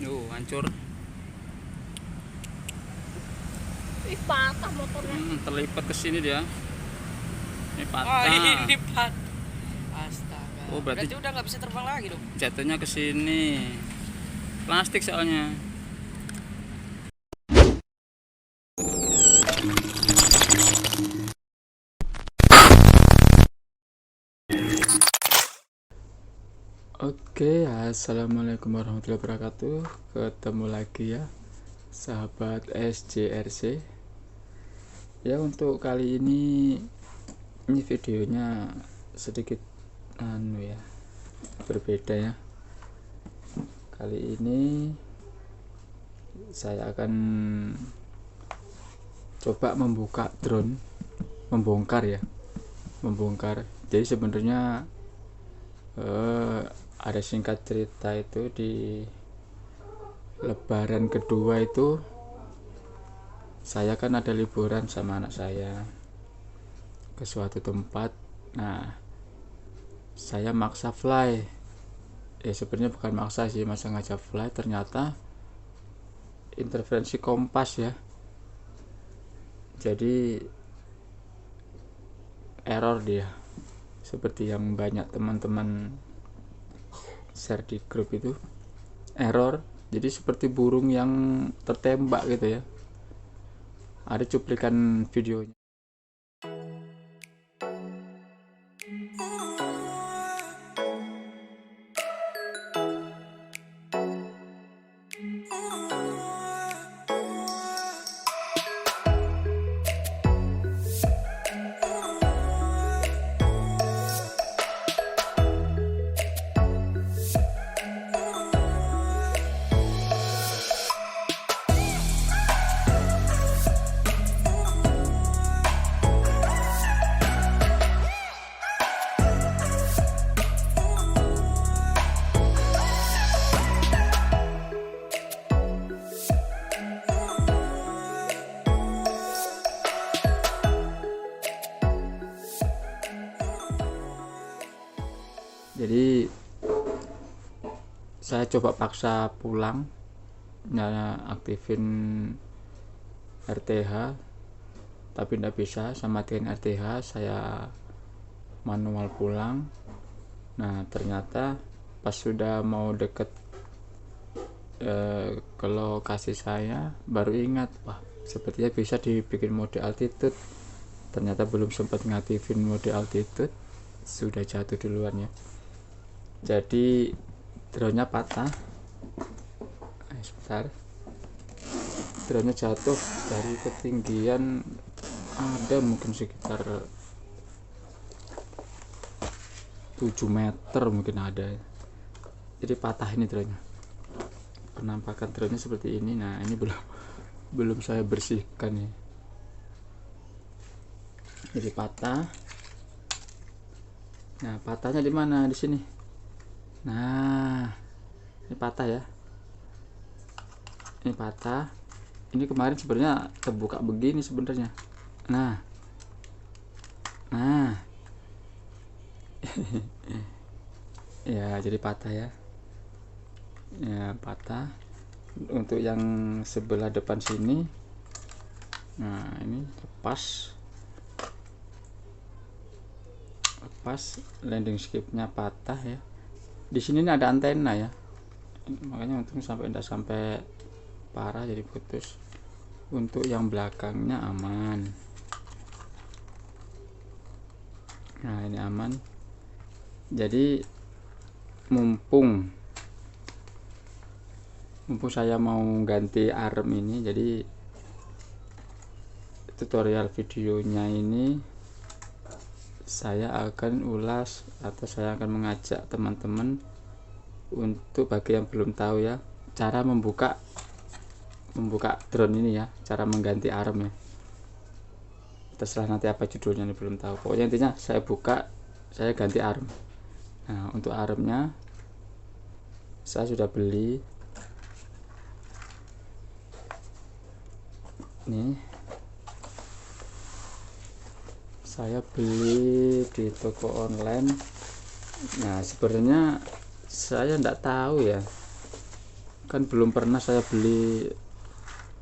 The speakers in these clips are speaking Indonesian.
Hancur. Ih, patah motornya. Terlipat ke sini dia. Ini Oh, patah. ini patah. Astaga. Oh, berarti udah nggak bisa terbang lagi dong. jatuhnya ke sini. Plastik soalnya. Oke, assalamualaikum warahmatullahi wabarakatuh. Ketemu lagi ya, sahabat SJRC. Ya, untuk kali ini videonya sedikit berbeda ya. Kali ini saya akan coba membuka drone, membongkar. Jadi sebenarnya ada singkat cerita itu di Lebaran kedua itu saya kan ada liburan sama anak saya ke suatu tempat. Nah, saya maksa fly. Ya sebenarnya bukan maksa sih, masa ngajak fly, ternyata interferensi kompas ya. Jadi error dia. Seperti yang banyak teman-teman share di grup itu, error. Jadi seperti burung yang tertembak gitu ya. Ada cuplikan videonya. Jadi saya coba paksa pulang, aktifin RTH, tapi tidak bisa. Sama matiin RTH, saya manual pulang. Nah, ternyata pas sudah mau deket ke lokasi saya, baru ingat, wah sepertinya bisa dibikin mode altitude. Ternyata belum sempat ngaktifin mode altitude, sudah jatuh duluan ya. Jadi drone-nya patah. Sebentar. Drone-nya jatuh dari ketinggian ada mungkin sekitar 7 meter mungkin ada. Jadi patah ini drone-nya. Penampakan drone-nya seperti ini. Nah, ini belum saya bersihkan ya. Jadi patah. Nah, patahnya di mana? Di sini. Nah, ini patah ya. Ini patah. Ini kemarin sebenarnya terbuka begini sebenarnya. Nah. Ya, jadi patah ya. Ya, patah. Untuk yang sebelah depan sini. Nah, ini lepas landing skipnya patah ya. Di sini ada antena ya, makanya untung sampai parah jadi putus. Untuk yang belakangnya aman. Nah, ini aman. Jadi mumpung saya mau ganti arm ini, jadi tutorial videonya ini saya akan ulas, atau saya akan mengajak teman-teman untuk bagi yang belum tahu ya, cara membuka drone ini ya, cara mengganti arm ya. Terserah nanti apa judulnya, ini belum tahu. Pokoknya intinya saya ganti arm. Nah, untuk armnya saya sudah beli. Nih, saya beli di toko online. Nah, sebenarnya saya tidak tahu ya kan belum pernah saya beli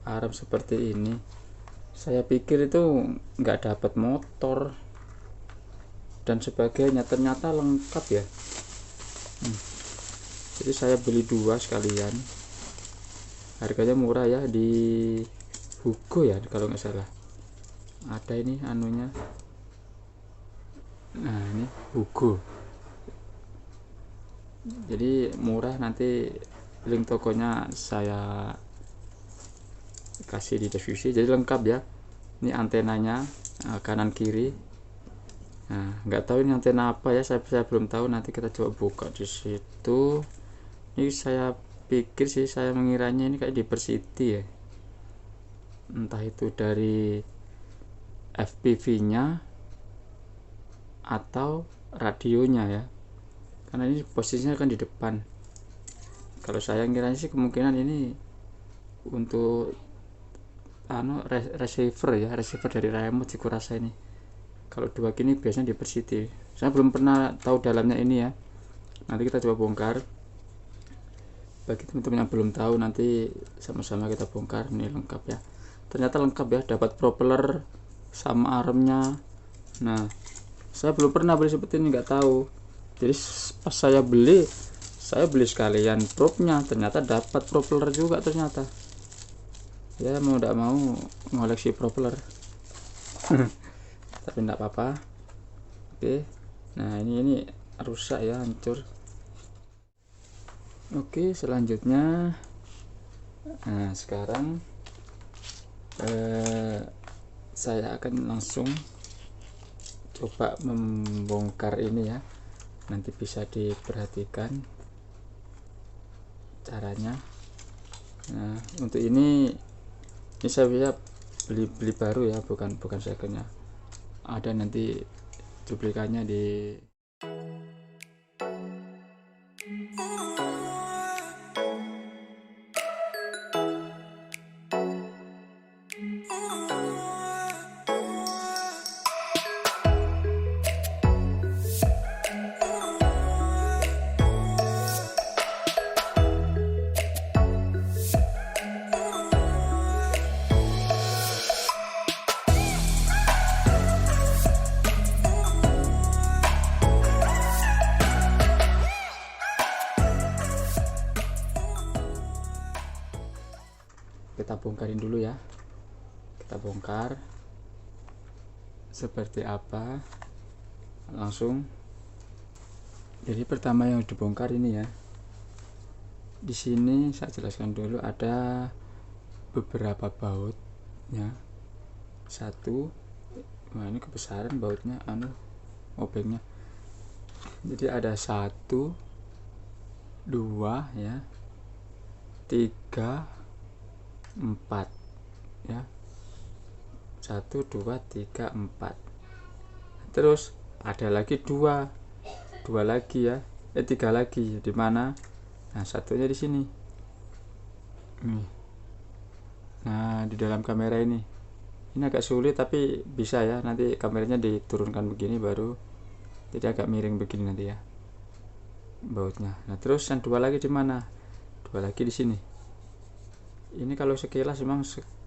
arm seperti ini. Saya pikir itu nggak dapat motor dan sebagainya, ternyata lengkap ya. Jadi saya beli 2 sekalian, harganya murah ya, di Hugo ya kalau nggak salah. Ada ini anunya, nah ini Hugo, jadi murah. Nanti link tokonya saya kasih di deskripsi. Jadi lengkap ya, ini antenanya kanan kiri. Nah nggak tahu ini antena apa ya, saya belum tahu, nanti kita coba buka di situ. Ini saya pikir sih, saya mengiranya ini kayak diversity ya, entah itu dari FPV nya atau radionya ya, karena ini posisinya kan di depan. Kalau saya ngiranya sih kemungkinan ini untuk receiver ya, receiver dari remote sih kurasa ini. Kalau 2 gini biasanya diversity. Saya belum pernah tahu dalamnya ini ya, nanti kita coba bongkar. Bagi teman-teman yang belum tahu, nanti sama-sama kita bongkar. Ini lengkap ya, ternyata lengkap ya, dapat propeller sama armnya. Nah saya belum pernah beli seperti ini, nggak tahu. Jadi pas saya beli sekalian propnya, ternyata dapat propeller juga ternyata. Ya mau tidak mau ngoleksi propeller. Tapi enggak apa-apa. Oke, nah ini rusak ya, hancur. Oke, selanjutnya, nah sekarang saya akan langsung coba membongkar ini ya. Nanti bisa diperhatikan caranya. Nah untuk ini saya bisa beli baru ya, bukan secondnya. Ada nanti duplikannya di kita bongkarin dulu ya. Kita bongkar seperti apa langsung. Jadi pertama yang dibongkar ini ya, di sini saya jelaskan dulu, ada beberapa baut ya. Satu, nah ini kebesaran bautnya, obengnya. Jadi ada 1, 2 ya, 3, 4 ya, 1, 2, 3, 4. Terus ada lagi 2 lagi ya, 3 lagi. Di mana? Nah satunya di sini. Nah di dalam kamera ini agak sulit tapi bisa ya, nanti kameranya diturunkan begini baru, jadi agak miring begini nanti ya bautnya. Nah terus yang 2 lagi di mana? 2 lagi di sini. Ini kalau sekilas memang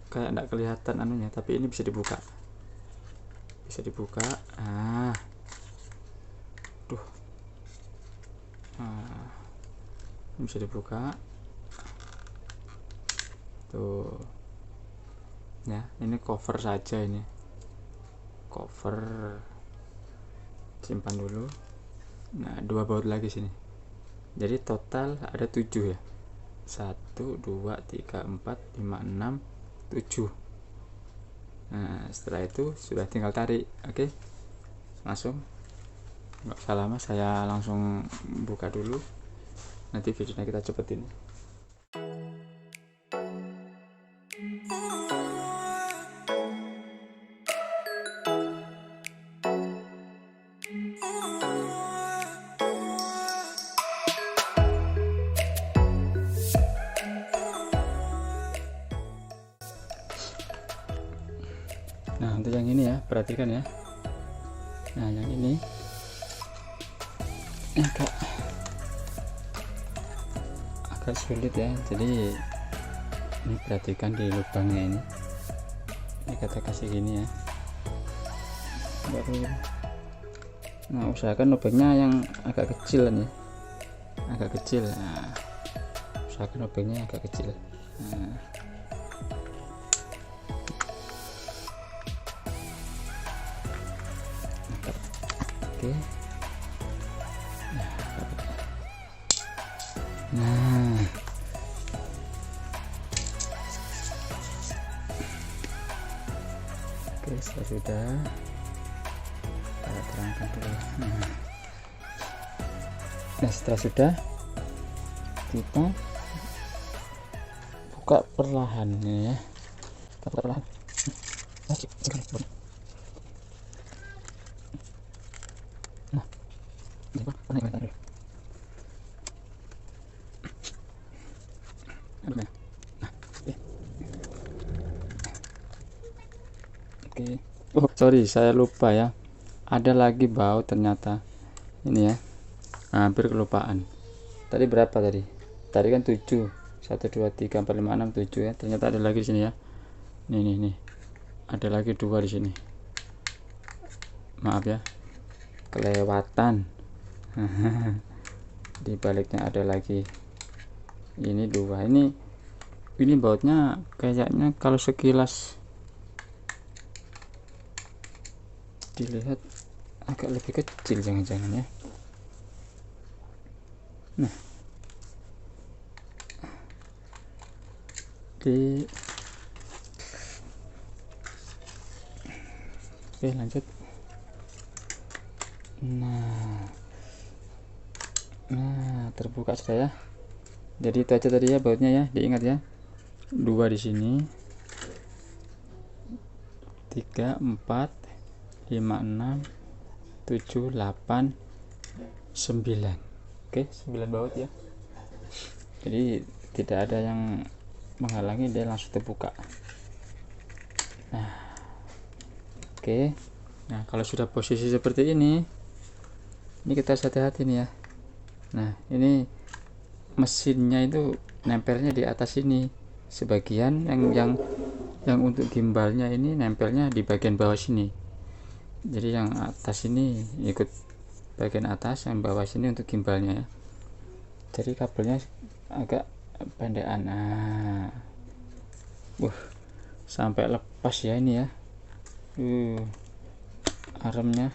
kayak enggak kelihatan anunya, tapi ini bisa dibuka. Nah ini bisa dibuka tuh ya. Ini cover saja, ini cover, simpan dulu. Nah 2 baut lagi sini, jadi total ada 7 ya, 1, 2, 3, 4, 5, 6, 7. Nah setelah itu sudah tinggal tarik. Oke, langsung, nggak usah lama, saya langsung buka dulu, nanti videonya kita cepetin. Nah untuk yang ini ya, perhatikan ya. Nah yang ini agak agak sulit ya, jadi ini perhatikan di lubangnya ini kita kasih gini ya, baru. Nah, usahakan lubangnya yang agak kecil ya, agak kecil. Nah, usahakan lubangnya agak kecil. Nah. Oke. Nah, oke, sudah kita terangkan dulu. Nah, setelah sudah, kita buka perlahan ya, kita perlahan. Nah, oke. Oh, sorry, saya lupa ya. Ada lagi baut ternyata. Ini ya. Hampir kelupaan. Tadi berapa tadi? Tadi kan 7. 1 2 3 4 5 6 7 ya. Ternyata ada lagi di sini ya. Nih. Ada lagi 2 di sini. Maaf ya. Kelewatan. Di baliknya ada lagi. Ini 2. Ini bautnya kayaknya kalau sekilas dilihat agak lebih kecil, jangan-jangan ya. Nah, oke, lanjut. Nah, terbuka sudah ya. Jadi itu aja tadi ya bautnya ya, diingat ya. 2 di sini, 3 4 5 6 7 8 9. Oke, 9 baut ya. Jadi tidak ada yang menghalangi, dia langsung terbuka. Nah, oke. Nah, kalau sudah posisi seperti ini kita harus hati-hati nih ya. Nah, ini mesinnya itu nempelnya di atas ini. Sebagian yang untuk gimbalnya ini nempelnya di bagian bawah sini. Jadi yang atas ini ikut bagian atas, yang bawah sini untuk gimbalnya ya. Jadi kabelnya agak pendekan. Nah, sampai lepas ya ini ya. Aremnya.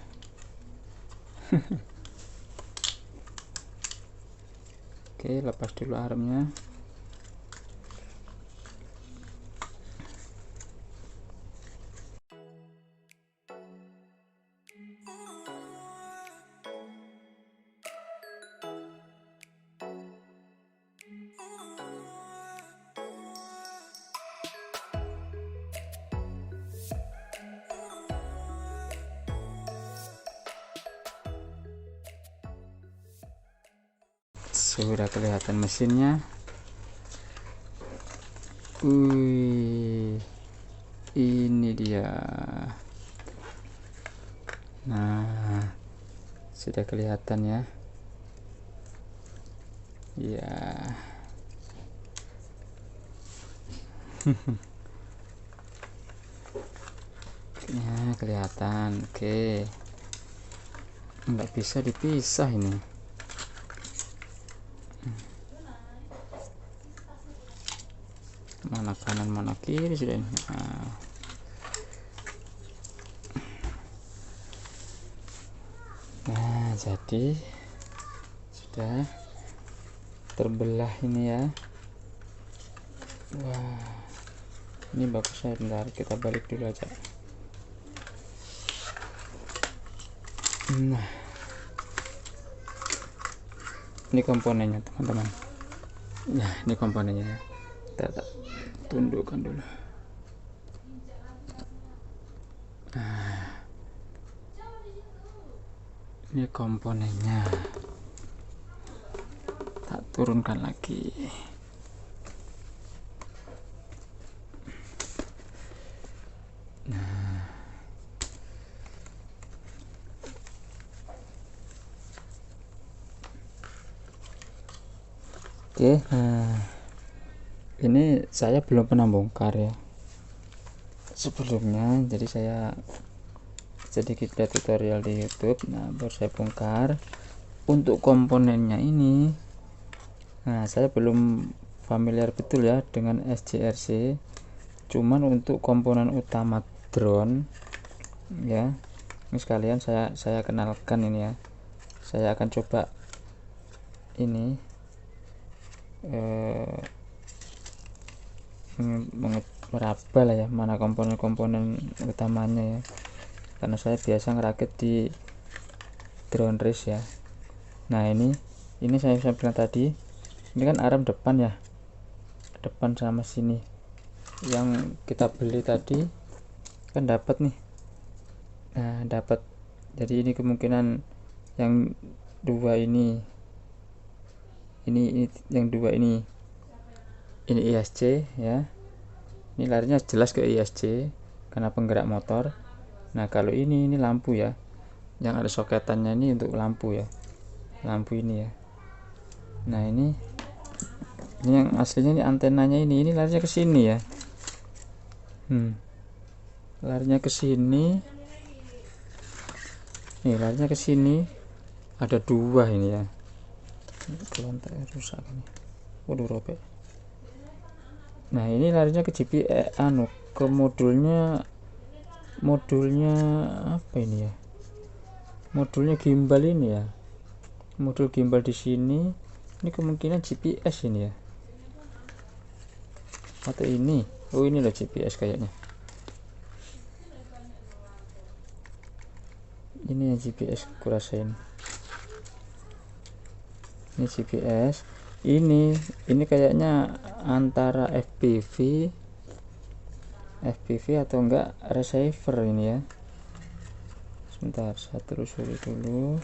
Oke, lepas dulu aremnya. Sudah kelihatan mesinnya. Ini dia. Nah, sudah kelihatan ya. Ya. Ya, kelihatan. Oke. Nggak bisa dipisah ini. Mana kanan mana kiri sudah ini. Nah, jadi sudah terbelah ini ya. Wah, ini bagus ya. Bentar, kita balik dulu aja. Nah, ini komponennya teman-teman. Nah, ini komponennya ya. Kita tundukkan dulu. Nah, ini komponennya. Tak turunkan lagi. Nah, oke, Oke, nah ini saya belum pernah bongkar ya sebelumnya, jadi saya sedikit lihat tutorial di YouTube. Nah, baru saya bongkar. Untuk komponennya ini, nah saya belum familiar betul ya dengan SJRC, cuman untuk komponen utama drone ya, ini sekalian saya kenalkan ini ya. Saya akan coba ini meraba lah ya, mana komponen-komponen utamanya ya, karena saya biasa ngerakit di drone race ya. Nah ini saya bilang tadi, ini kan arm depan ya, depan sama sini yang kita beli tadi kan dapat nih. Nah dapat, jadi ini kemungkinan yang dua ini yang dua ini ISC ya. Ini larinya jelas ke ISC karena penggerak motor. Nah kalau ini lampu ya, yang ada soketannya ini untuk lampu ya, lampu ini ya. Nah ini yang aslinya ini antenanya ini larinya ke sini ya. Larinya ke sini. Nih larinya ke sini. Ada dua ini ya. Kelontak rusak ini. Waduh, robek. Nah ini larinya ke GPS ke modulnya apa ini ya, modulnya gimbal ini ya, modul gimbal di sini. Ini kemungkinan GPS ini ya, atau ini, oh ini loh GPS kayaknya, ini yang GPS kurasain. Ini GPS, ini kayaknya antara FPV atau enggak receiver ini ya. Sebentar, saya telusuri dulu.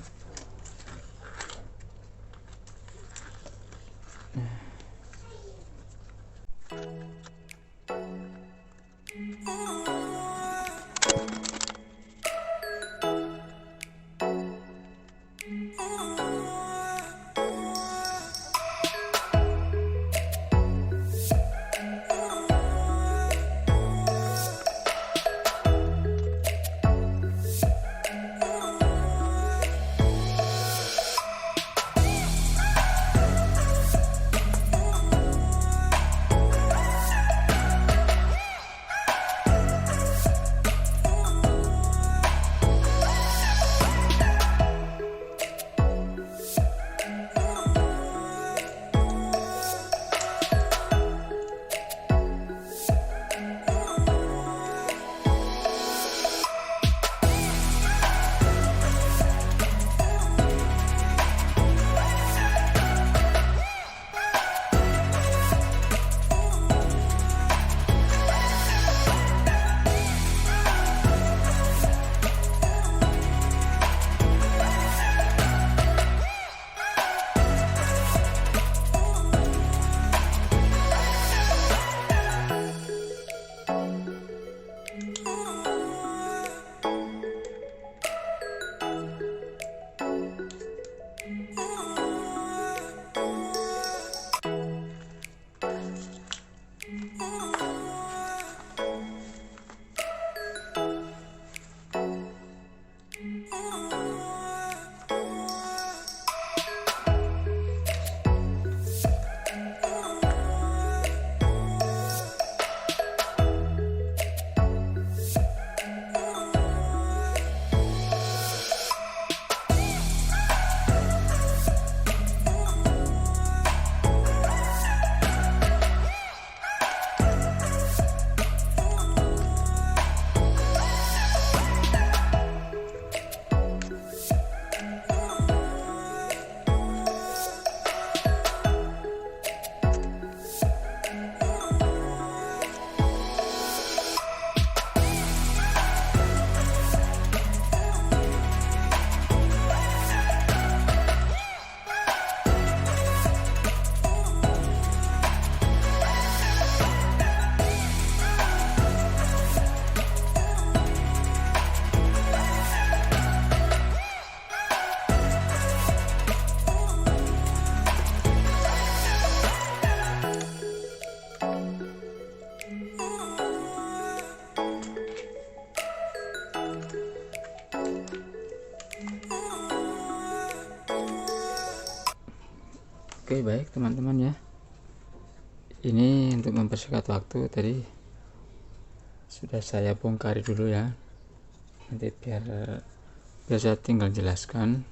Oke, baik teman-teman ya, ini untuk mempersingkat waktu tadi sudah saya bongkari dulu ya, nanti biar saya tinggal jelaskan,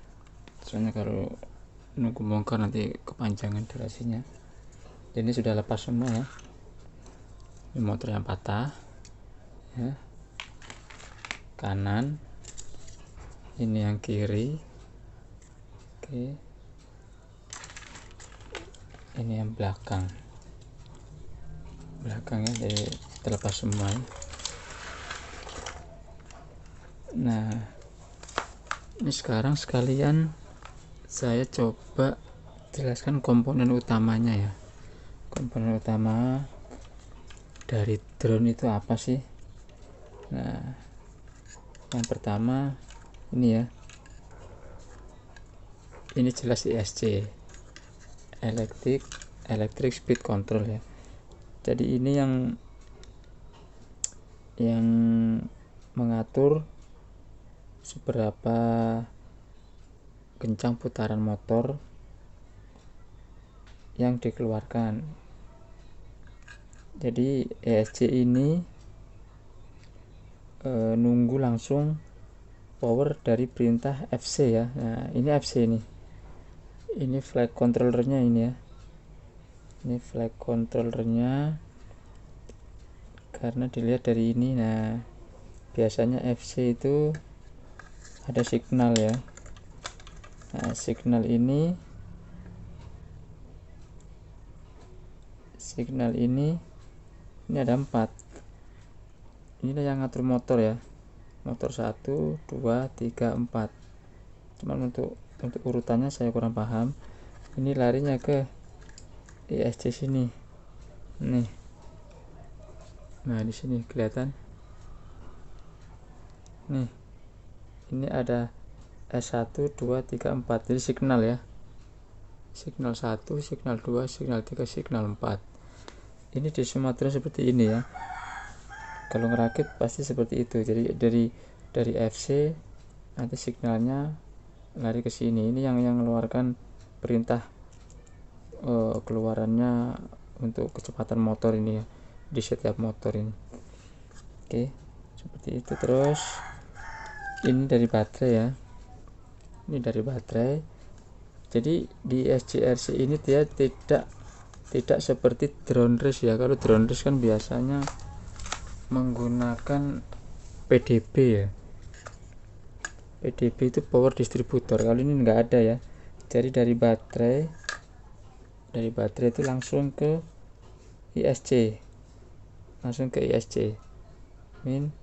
soalnya kalau nunggu bongkar nanti kepanjangan durasinya. Ini sudah lepas semua ya, ini motor yang patah ya, kanan, ini yang kiri. Oke, ini yang belakangnya jadi terlepas semua ya. Nah, ini sekarang sekalian saya coba jelaskan komponen utamanya ya. Komponen utama dari drone itu apa sih? Nah, yang pertama ini ya, ini jelas ESC, electric speed control ya. Jadi ini yang mengatur seberapa kencang putaran motor yang dikeluarkan. Jadi ESC ini nunggu langsung power dari perintah FC ya. Nah, ini FC ini flight controllernya ini ya. Ini flight controllernya, karena dilihat dari ini. Nah, biasanya FC itu ada signal ya. Nah, signal ini ada 4. Inilah yang ngatur motor ya, motor 1, 2, 3, 4. Cuman untuk urutannya saya kurang paham. Ini larinya ke ESC sini nih. Nah, di sini kelihatan nih, ini ada S1, 2, 3, 4. Jadi signal ya, signal 1, signal 2, signal 3, signal 4. Ini di Sumatera seperti ini ya, kalau ngerakit pasti seperti itu. Jadi dari FC nanti signalnya lari ke sini. Ini yang mengeluarkan perintah keluarannya untuk kecepatan motor ini ya, di setiap motor ini. Oke, seperti itu. Terus ini dari baterai ya, ini dari baterai. Jadi di SCRC ini dia tidak seperti drone race ya. Kalau drone race kan biasanya menggunakan PDB ya. PDB itu power distributor. Kalau ini enggak ada ya. Jadi dari baterai itu langsung ke ISC, min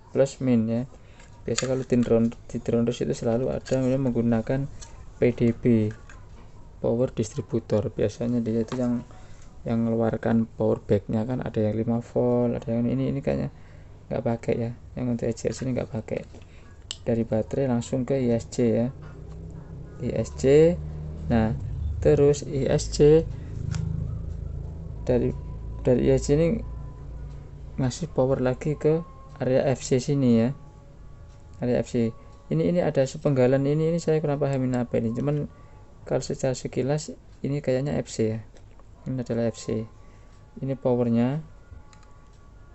plus min ya. Biasa kalau di drone race itu selalu ada yang menggunakan PDB, power distributor. Biasanya dia itu yang mengeluarkan power backnya kan, ada yang 5 volt, ada yang ini kayaknya nggak pakai ya. Yang untuk ECRC ini nggak pakai. Dari baterai langsung ke ISC ya, ISC. Nah, terus ISC dari ISC ini ngasih power lagi ke area FC sini ya, area FC. Ini ada sepenggalan ini saya kurang pahamin apa ini. Cuman kalau secara sekilas ini kayaknya FC ya. Ini adalah FC. Ini powernya.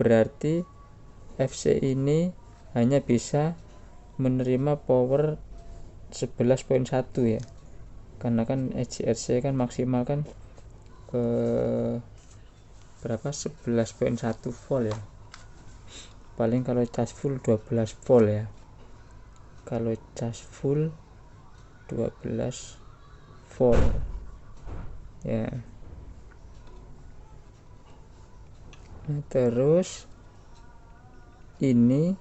Berarti FC ini hanya bisa menerima power 11.1 ya. Karena kan ECRC kan maksimal kan ke berapa, 11.1 volt ya. Paling kalau cas full 12 volt ya. Kalau cas full 12 volt ya. Nah, terus ini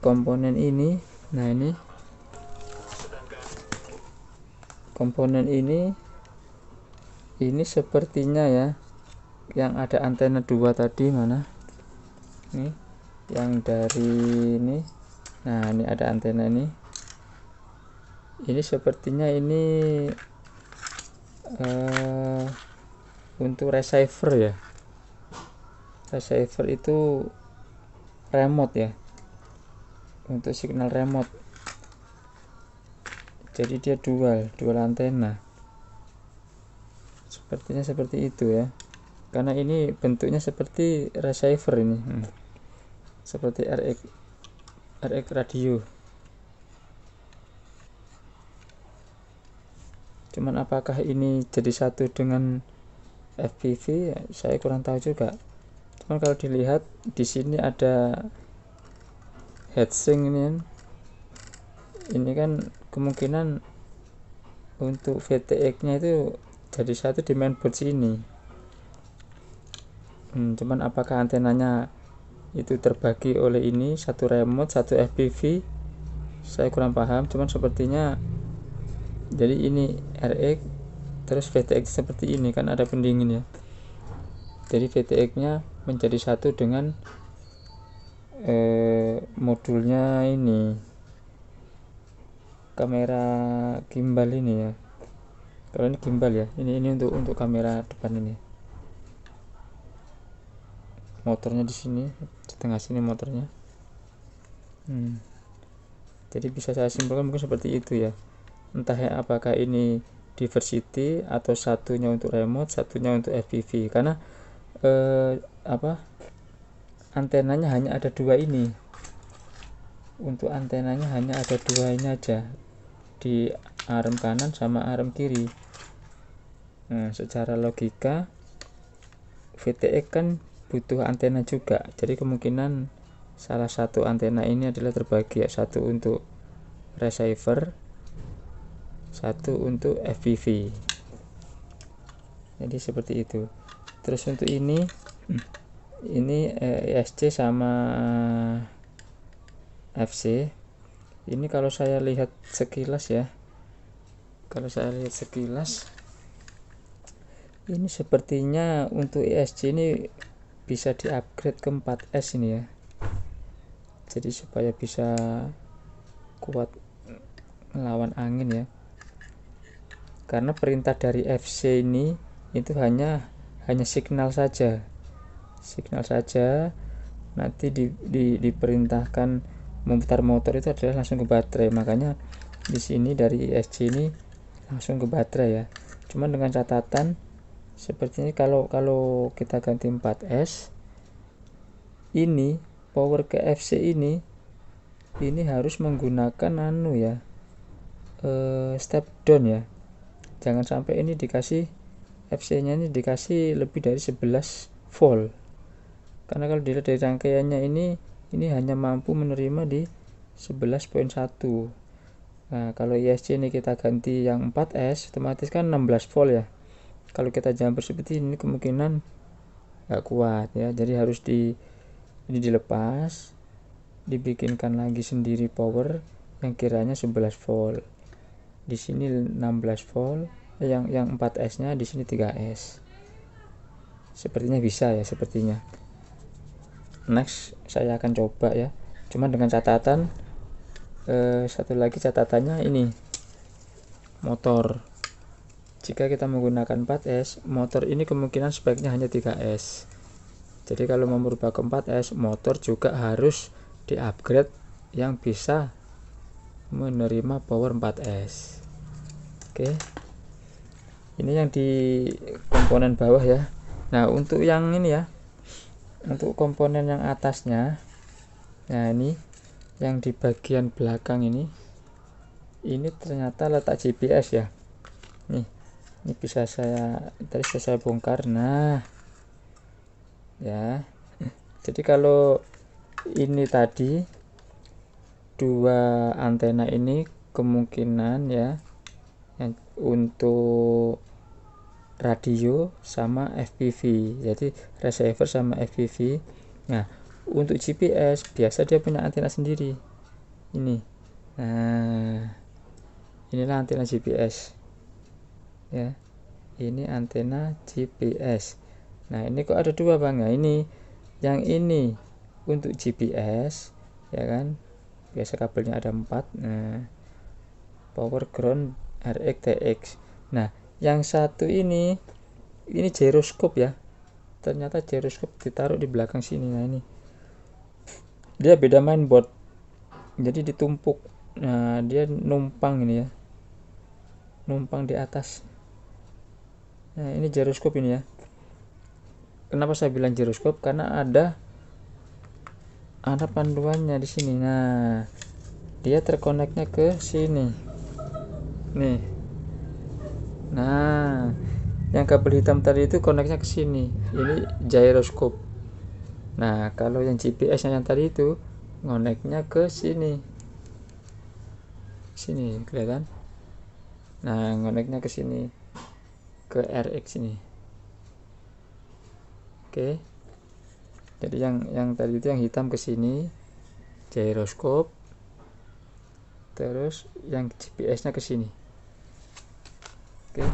komponen ini. Nah, ini komponen ini sepertinya ya, yang ada antena 2 tadi mana nih, yang dari ini. Nah, ini ada antena ini sepertinya ini untuk receiver ya. Receiver itu remote ya, untuk signal remote. Jadi dia dual antena. sepertinya seperti itu ya, karena ini bentuknya seperti receiver ini, seperti RX radio. Cuman apakah ini jadi satu dengan FPV ya, saya kurang tahu juga. Cuman kalau dilihat di sini ada heatsink ini kan kemungkinan untuk VTX nya itu jadi satu di mainboard sini. Cuman apakah antenanya itu terbagi oleh ini, satu remote satu FPV, saya kurang paham. Cuman sepertinya jadi ini RX terus VTX seperti ini kan, ada pendingin ya, jadi VTX nya menjadi satu dengan modulnya ini, kamera gimbal ini ya. Kalau ini gimbal ya, ini untuk kamera depan ini. Motornya di sini, di tengah sini motornya. Jadi bisa saya simpulkan mungkin seperti itu ya. Entah ya apakah ini diversity atau satunya untuk remote, satunya untuk FPV. Karena antenanya hanya ada dua ini. Untuk antenanya hanya ada dua ini aja, di arm kanan sama arm kiri. Nah, secara logika VTX kan butuh antena juga, jadi kemungkinan salah satu antena ini adalah terbagi ya, satu untuk receiver, satu untuk FPV. Jadi seperti itu. Terus untuk ini ESC sama FC. Ini kalau saya lihat sekilas ya, ini sepertinya untuk ESC ini bisa di-upgrade ke 4S ini ya. Jadi supaya bisa kuat melawan angin ya. Karena perintah dari FC ini itu hanya signal saja. Nanti diperintahkan memutar motor itu adalah langsung ke baterai. Makanya di sini dari ESC ini langsung ke baterai ya. Cuman dengan catatan seperti ini, kalau kita ganti 4S ini power ke FC ini harus menggunakan step down ya. Jangan sampai ini dikasih FC nya ini dikasih lebih dari 11 volt, karena kalau dilihat dari rangkaiannya ini hanya mampu menerima di 11.1. Nah, kalau ESC ini kita ganti yang 4S otomatis kan 16 volt ya. Kalau kita jumper seperti ini kemungkinan nggak kuat ya, jadi harus ini dilepas, dibikinkan lagi sendiri power yang kiranya 11 volt. Di sini 16 volt, yang 4S nya di sini 3S. Sepertinya bisa ya, sepertinya. Next saya akan coba ya, cuman dengan catatan satu lagi catatannya ini motor. Jika kita menggunakan 4S, motor ini kemungkinan speknya hanya 3S. Jadi kalau mau merubah ke 4S, motor juga harus di-upgrade yang bisa menerima power 4S. Oke. Ini yang di komponen bawah ya. Nah, untuk yang ini ya, untuk komponen yang atasnya, nah ini yang di bagian belakang ini ternyata letak GPS ya. Ini bisa tadi saya bongkar. Nah ya, jadi kalau ini tadi dua antena ini kemungkinan ya yang untuk radio sama FPV, jadi receiver sama FPV. Nah, untuk GPS biasa dia punya antena sendiri ini. Nah, inilah antena GPS ya, ini antena GPS. Nah, ini kok ada dua bang ya, yang ini untuk GPS ya kan, biasa kabelnya ada 4. Nah, power ground RX TX. Nah, yang satu ini gyroscope ya, ternyata gyroscope ditaruh di belakang sini. Nah, ini dia beda mainboard, jadi ditumpuk. Nah, dia numpang ini ya, numpang di atas. Nah, ini giroskop ini ya. Kenapa saya bilang giroskop? Karena ada panduannya di sini. Nah, dia terkoneknya ke sini. Nih. Nah, yang kabel hitam tadi itu koneknya ke sini. Ini giroskop. Nah, kalau yang GPS-nya yang tadi itu ngoneknya ke sini. Sini, kelihatan? Nah, ngoneknya ke sini. Ke RX ini. Oke. Jadi yang tadi itu yang hitam ke sini, giroskop. Terus yang GPS-nya ke sini. Oke.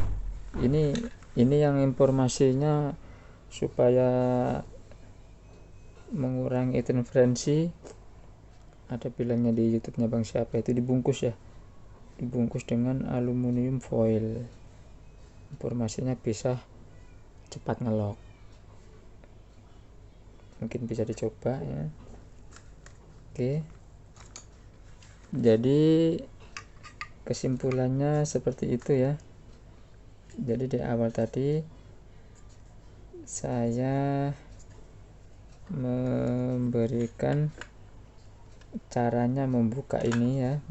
Ini yang informasinya supaya mengurangi interferensi. Ada bilangnya di YouTube-nya Bang siapa itu, dibungkus ya. Dibungkus dengan aluminium foil. Informasinya bisa cepat ngelok. Mungkin bisa dicoba ya. Oke. Jadi kesimpulannya seperti itu ya. Jadi di awal tadi saya memberikan caranya membuka ini ya,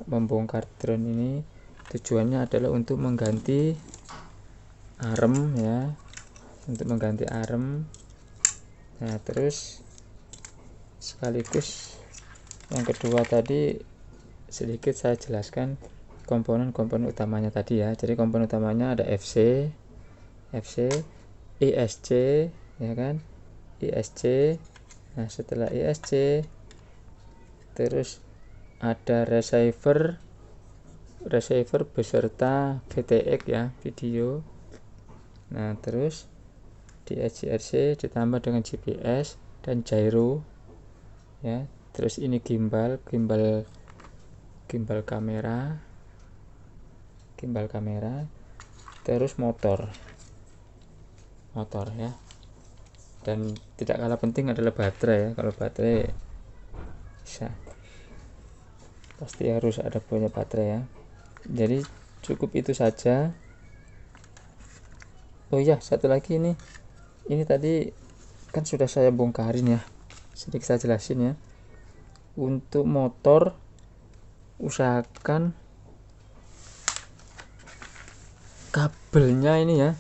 membongkar drone ini. Tujuannya adalah untuk mengganti arem ya, untuk mengganti arem. Nah, terus sekaligus yang kedua tadi sedikit saya jelaskan komponen-komponen utamanya tadi ya. Jadi komponen utamanya ada FC, ISC ya kan, ISC. Nah, setelah ISC terus ada receiver beserta VTX ya, video. Nah, terus di SCRC ditambah dengan GPS dan gyro ya. Terus ini gimbal kamera, terus motor ya. Dan tidak kalah penting adalah baterai ya. Kalau baterai bisa, pasti harus ada punya baterai ya. Jadi cukup itu saja. Oh ya, satu lagi ini tadi kan sudah saya bongkarin ya, sedikit saya jelasin ya. Untuk motor usahakan kabelnya ini ya,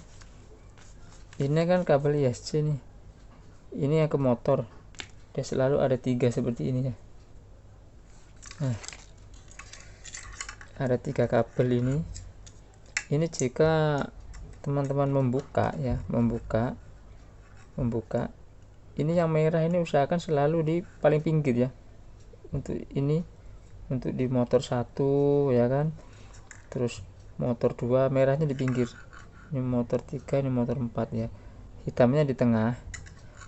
ini kan kabel ISC nih, ini yang ke motor dia selalu ada 3 seperti ini ya. Nah, ada 3 kabel ini jika teman-teman membuka ini yang merah ini usahakan selalu di paling pinggir ya. Untuk di motor 1 ya kan, terus motor 2 merahnya di pinggir, ini motor 3, ini motor 4 ya, hitamnya di tengah.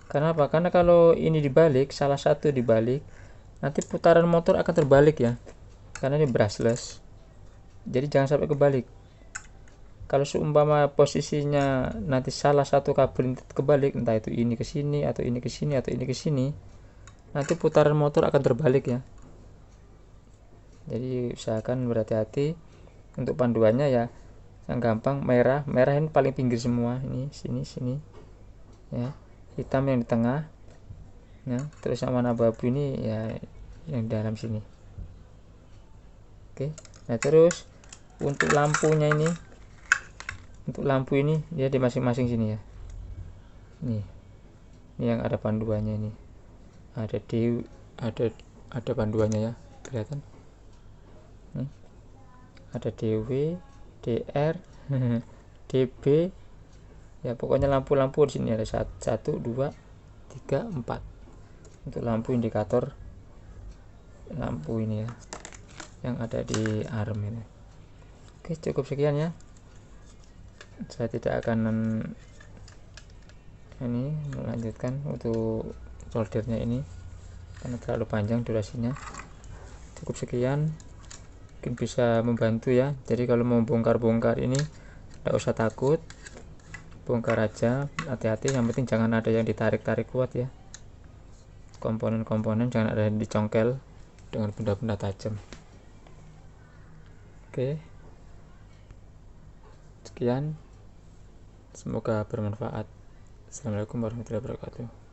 Karena apa? Karena kalau ini dibalik, salah satu dibalik, nanti putaran motor akan terbalik ya, karena ini brushless. Jadi jangan sampai kebalik. Kalau seumpama posisinya nanti salah satu kabel kebalik, entah itu ini ke sini atau ini ke sini atau ini ke sini, nanti putaran motor akan terbalik ya. Jadi usahakan berhati-hati. Untuk panduannya ya yang gampang, merah ini paling pinggir semua, ini sini ya, hitam yang di tengah ya, terus yang warna abu-abu ini ya yang di dalam sini. Oke. Nah, terus untuk lampunya ini dia di masing-masing sini ya. Ini yang ada panduannya ini. Ada panduannya ya, kelihatan. Ada DW, DR, DB. Ya, pokoknya lampu-lampu di sini ada 1, 2, 3, 4. Untuk lampu indikator lampu ini ya, yang ada di arm ini. Oke, cukup sekian ya. Saya tidak akan melanjutkan untuk soldernya ini karena terlalu panjang durasinya. Cukup sekian, mungkin bisa membantu ya. Jadi kalau mau bongkar ini tidak usah takut, bongkar aja, hati-hati. Yang penting jangan ada yang ditarik-tarik kuat ya, komponen-komponen jangan ada yang dicongkel dengan benda-benda tajam. Oke, sekian. Semoga bermanfaat. Assalamualaikum warahmatullahi wabarakatuh.